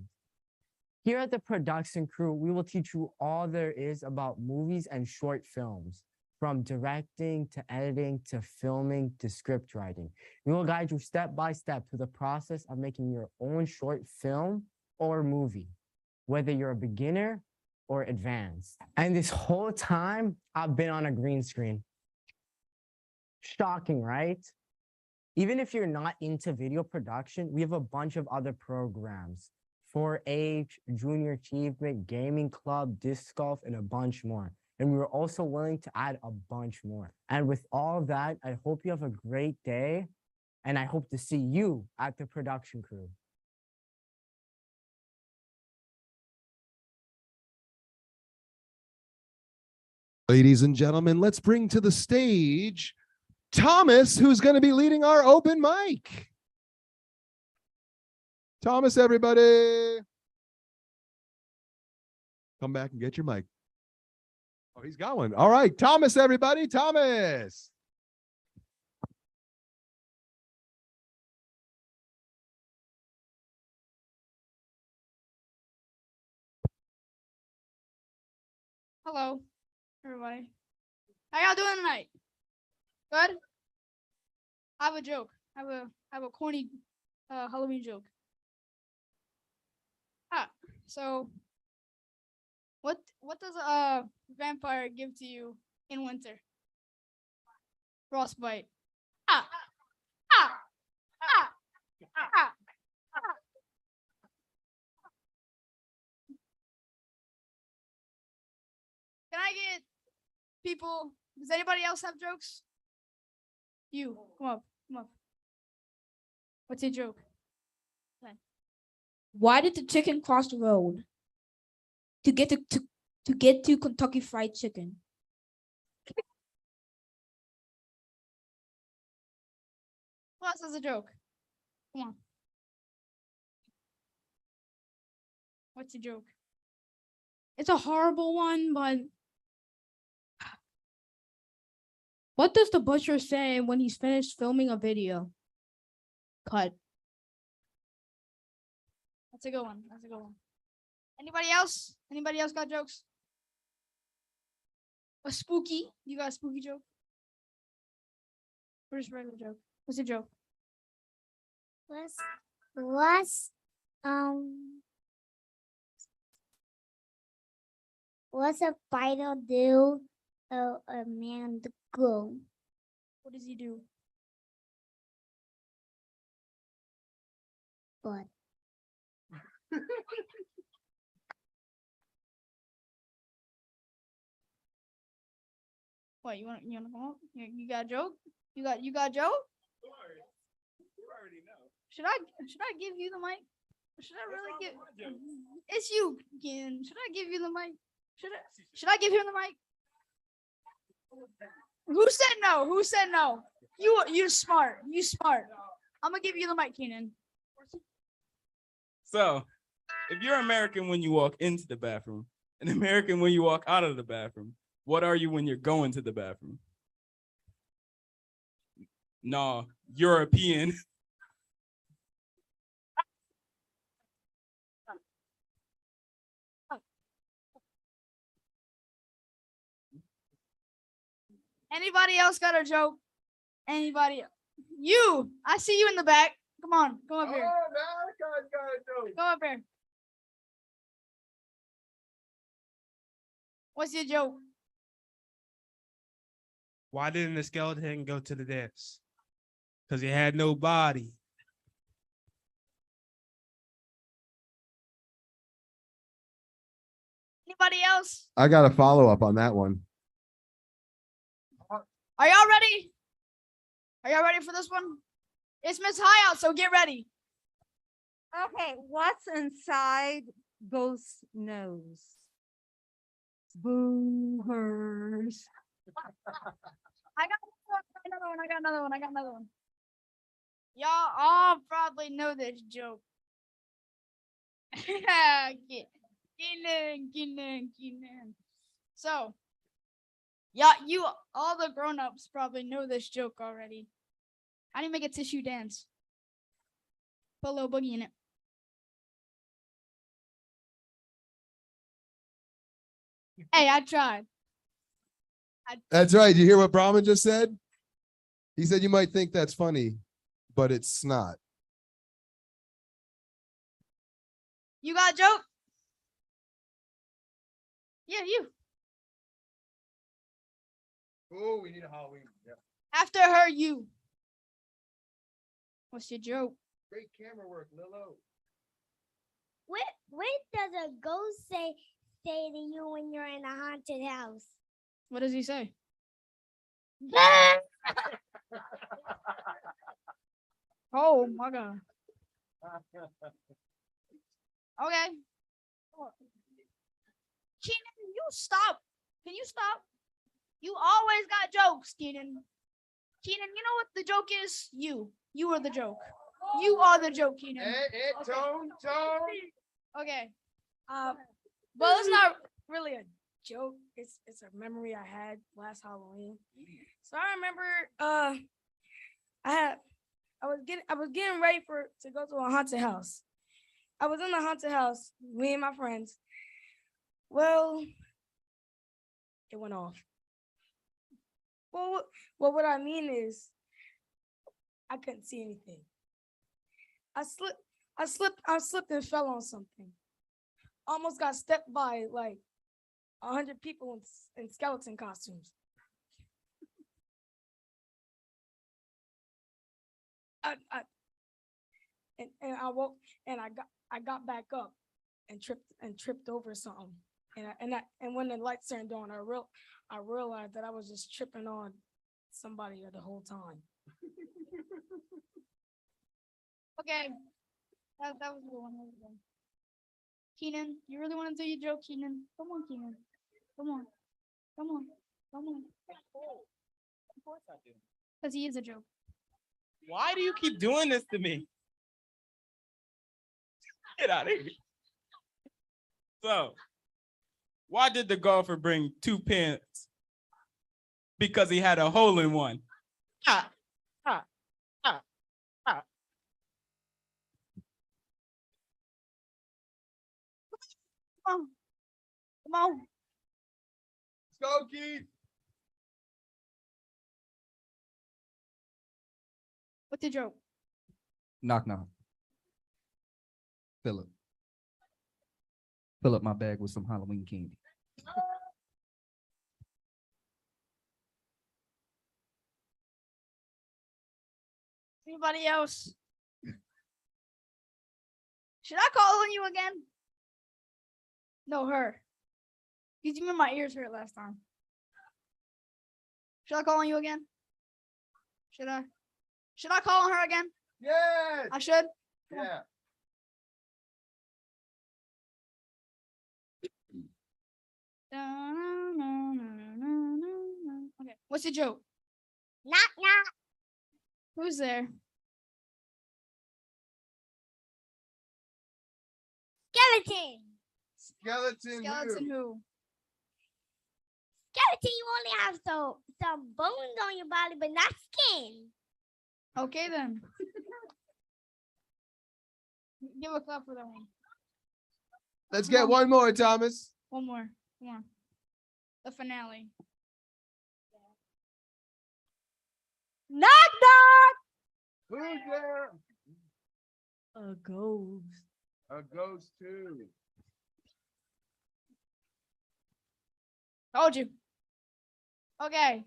Here at the production crew, we will teach you all there is about movies and short films, from directing to editing to filming to script writing. We will guide you step by step through the process of making your own short film or movie, whether you're a beginner or advanced. And this whole time, I've been on a green screen. Shocking, right? Even if you're not into video production, we have a bunch of other programs. 4-H, Junior Achievement, Gaming Club, Disc Golf, and a bunch more. And we were also willing to add a bunch more. And with all of that, I hope you have a great day, and I hope to see you at the production crew. Ladies and gentlemen, let's bring to the stage Thomas, who's going to be leading our open mic. Thomas, everybody. Come back and get your mic. Oh, he's got one. All right, Thomas, everybody. Thomas. Hello, everybody. How y'all doing tonight? Good? I have a joke. I have a corny Halloween joke. So what does a vampire give to you in winter? Frostbite. Ah. Ah. Ah. Ah. Can I get people? Does anybody else have jokes? You, come up, come up. What's your joke? Okay. Why did the chicken cross the road? To get to Kentucky Fried Chicken. Who else has a joke? Come on. What's your joke? It's a horrible one, but What does the butcher say when he's finished filming a video? Cut. that's a good one. That's a good one. Anybody else? Anybody else got jokes? A spooky? You got a spooky joke? Or just a regular joke? What's a joke? What's a spider do a man to go? What does he do? But What, you wanna come up? You got a joke? You got a joke? Should I give you the mic? Should I really give? It's you, again. Should I give you the mic? Should I give him the mic? Who said no? Who said no? You're smart. You smart. I'm gonna give you the mic, Keenan. So, if you're American when you walk into the bathroom, and American when you walk out of the bathroom, what are you when you're going to the bathroom? No, European. Anybody else got a joke? Anybody? You, I see you in the back. Come on, come up here. Go up here. What's your joke? Why didn't the skeleton go to the dance? Because he had no body. Anybody else? I got a follow up on that one. Are y'all ready? Are y'all ready for this one? It's Miss Highout, so get ready. Okay, what's inside Ghost's nose? Boogers. I got another one. I got another one. I got another one. Y'all all probably know this joke. Get in. So, yeah, you all the grown-ups probably know this joke already. How do you make a tissue dance? Put a little boogie in it. Hey, I tried. That's right. You hear what Brahman just said? He said you might think that's funny, but it's not. You got a joke? Yeah, you. Oh, we need a Halloween. Yeah. After her, you. What's your joke? Great camera work, Lilo. What does a ghost say to you when you're in a haunted house? What does he say? Oh my God. Okay. Keenan, you stop. Can you stop? You always got jokes, Keenan. Keenan, you know what the joke is? You are the joke. You are the joke, Keenan. Tone. Okay. Well, it's not really a joke. It's a memory I had last Halloween. So I remember I was getting ready to go to a haunted house. I was in the haunted house, me and my friends. Well, it went off. Well, what I mean is I couldn't see anything. I slipped and fell on something. Almost got stepped by like 100 people in skeleton costumes. I woke and I got back up and tripped over something. And when the lights turned on, I realized that I was just tripping on somebody the whole time. Okay. That was the one. Keenan, you really want to do your joke, Keenan? Come on, Keenan. Come on. Of course I do. Because he is a joke. Why do you keep doing this to me? Get out of here. So, why did the golfer bring 2 pins? Because he had a hole in one. Come on. Let's go, Keith. What's the joke? Knock. Fill up my bag with some Halloween candy. Anybody else? Should I call on you again? No, her. Because you made my ears hurt last time. Should I call on you again? Should I? Should I call on her again? Yes. I should? Yeah. Okay, what's the joke? Knock. Who's there? Skeleton. Skeleton who? Skeleton, you only have some bones on your body, but not skin. Okay then. Give a clap for that one. Let's get one more, Thomas. One more. Come on. The finale. Knock knock. Who's there? A ghost. A ghost too. Told you. Okay.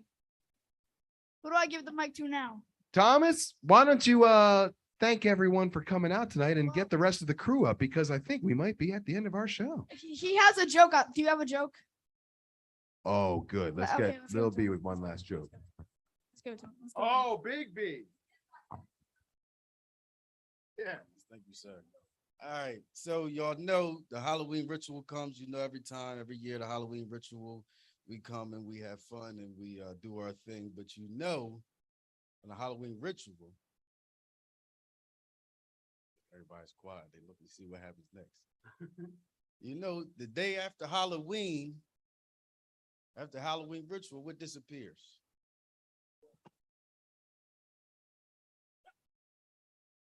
Who do I give the mic to now? Thomas, why don't you thank everyone for coming out tonight and get the rest of the crew up, because I think we might be at the end of our show. He has a joke. Do you have a joke? Oh, good. Let's Okay, get let's go Lil to B him. with one last joke. Let's go to him. Let's go. Oh, Big B. Yeah. Thank you, sir. All right. So y'all know the Halloween ritual comes, every time, every year, the Halloween ritual, we come and we have fun and we do our thing. But on the Halloween ritual, everybody's quiet. They look to see what happens next. The day after Halloween ritual, what disappears?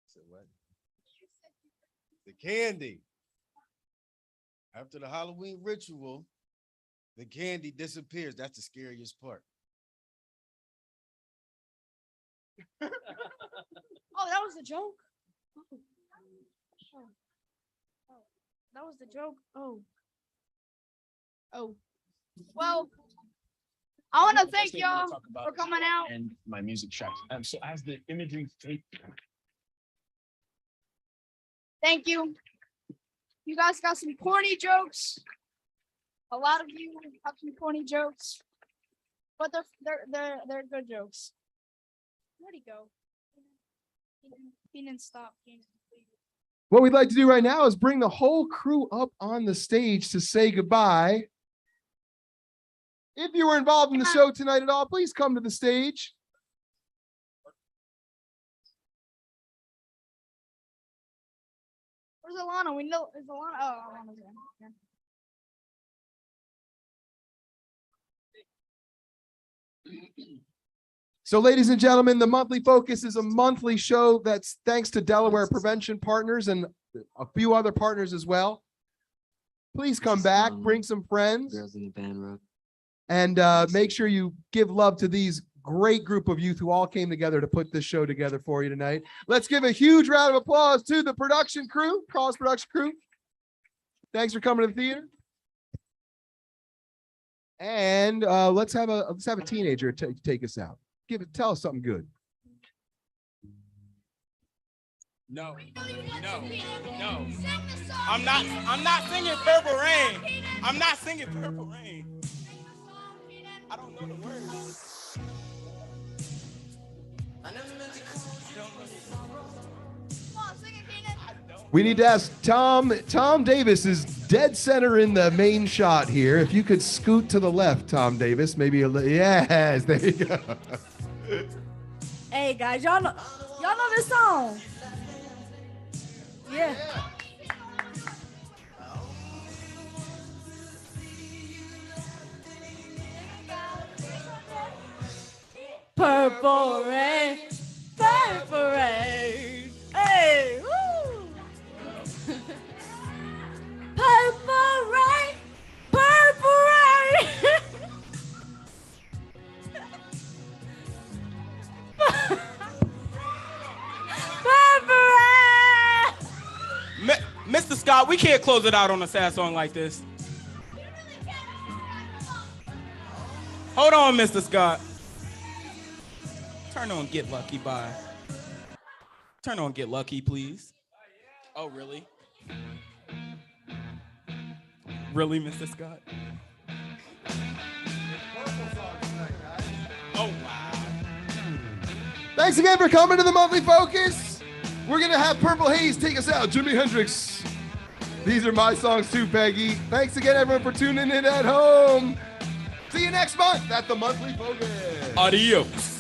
So what? The candy. After the Halloween ritual, the candy disappears. That's the scariest part. Oh, that was the joke. Oh. That was the joke. Oh. Well, I want to thank y'all for coming out. And my music tracks. So as the imagery fade. Thank you. You guys got some corny jokes. A lot of you have some corny jokes, but they're good jokes. Where'd he go? He didn't stop. What we'd like to do right now is bring the whole crew up on the stage to say goodbye. If you were involved in the show tonight at all, please come to the stage. Where's Alana? We know is Alana. Oh, Alana's there. So, ladies and gentlemen, the Monthly Focus is a monthly show that's thanks to Delaware Prevention Partners and a few other partners as well. Please come back, bring some friends, and make sure you give love to these great group of youth who all came together to put this show together for you tonight. Let's give a huge round of applause to the production crew, Cross Production Crew. Thanks for coming to the theater. And let's have a teenager take us out. Tell us something good. No. I'm not singing Purple Rain. I'm not singing Purple Rain. I don't know the words. We need to ask Tom. Tom Davis is dead center in the main shot here. If you could scoot to the left, Tom Davis, maybe a little. Yes, there you go. Hey guys, y'all know this song. Yeah. Purple rain, purple rain. Hey, woo! Purple rain, purple rain. Mr. Scott, we can't close it out on a sad song like this. Hold on, Mr. Scott. Turn on Get Lucky, bye. Turn on Get Lucky, please. Oh, really? Really, Mr. Scott? Oh, wow. Thanks again for coming to the Monthly Focus. We're going to have Purple Haze take us out. Jimi Hendrix. These are my songs too, Peggy. Thanks again, everyone, for tuning in at home. See you next month at the Monthly Focus. Adios.